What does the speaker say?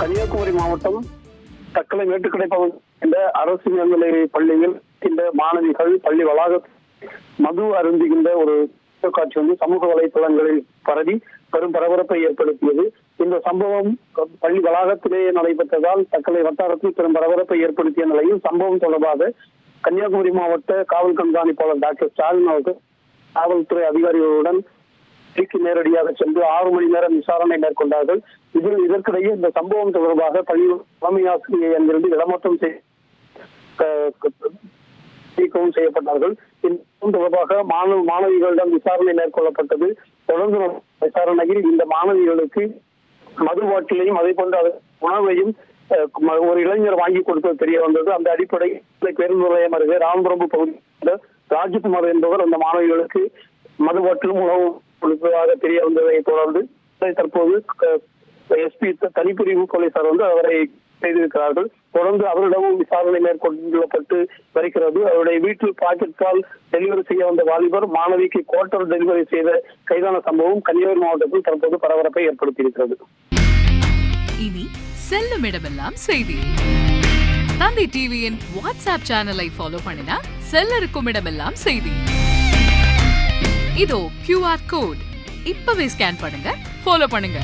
கன்னியாகுமரி மாவட்டம் தக்கலை மேட்டுக்கடை பகுதி இந்த அரசு மேல்நிலை பள்ளியில் இந்த மாணவிகள் பள்ளி வளாகத்தில் மது அருந்துகின்ற ஒரு காட்சி சமூக வலைதளங்களில் பரவி பெரும் பரபரப்பை ஏற்படுத்தியது. இந்த சம்பவம் பள்ளி வளாகத்திலேயே நடைபெற்றதால் தக்கலை வட்டாரத்தில் பெரும் பரபரப்பை ஏற்படுத்திய நிலையில் சம்பவம் தொடர்பாக கன்னியாகுமரி மாவட்ட காவல் கண்காணிப்பாளர் டாக்டர் ஸ்டாலின் அவர்கள் காவல்துறை அதிகாரிகளுடன் நேரடியாக சென்று 6 மணி நேரம் விசாரணை மேற்கொண்டார்கள். இதற்கிடையே இந்த சம்பவம் தொடர்பாக பள்ளி தலைமை ஆசிரியை அங்கிருந்து இடமாற்றம் செய்யப்பட்டார்கள். இந்த தொடர்பாக மாணவிகளிடம் விசாரணை மேற்கொள்ளப்பட்டது. தொடர்ந்து விசாரணையில் இந்த மாணவிகளுக்கு மது பாட்டிலையும் அதே போன்று உணவையும் ஒரு இளைஞர் வாங்கி கொடுத்தது தெரிய வந்தது. அந்த அடிப்படையில் பேருந்து நிலையம் அருகே ராமபுரம் பகுதியில் ராஜ்குமார் என்பவர் அந்த மாணவிகளுக்கு மது பாட்டிலும் உணவு கொடுத்ததாக தெரிய வந்ததை தொடர்ந்து தற்போது எஸ்பி தனிப்பிரிவு போலீசார் அவரை செய்திருக்கிறார்கள். தொடர்ந்து அவரிடமும் விசாரணை மேற்கொள்ளப்பட்டு வருகிறது. அவருடைய வீட்டில் பாக்கெட் பால் டெலிவரி செய்ய வந்த வாலிபர் மாணவிக்கு குவார்டர் டெலிவரி செய்த கைதான சம்பவம் கன்னியாகுமரி மாவட்டத்தில் தற்போது பரபரப்பை ஏற்படுத்தியிருக்கிறது. இனி செல்லும் இடமெல்லாம் செய்தி. தந்தை டிவியின் வாட்ஸ்அப் சேனலை ஃபாலோ பண்ணினா செல்ல இருக்கும் இடமெல்லாம் செய்தி. இதோ QR கோட் இப்பவே ஸ்கேன் பண்ணுங்க, ஃபாலோ பண்ணுங்க.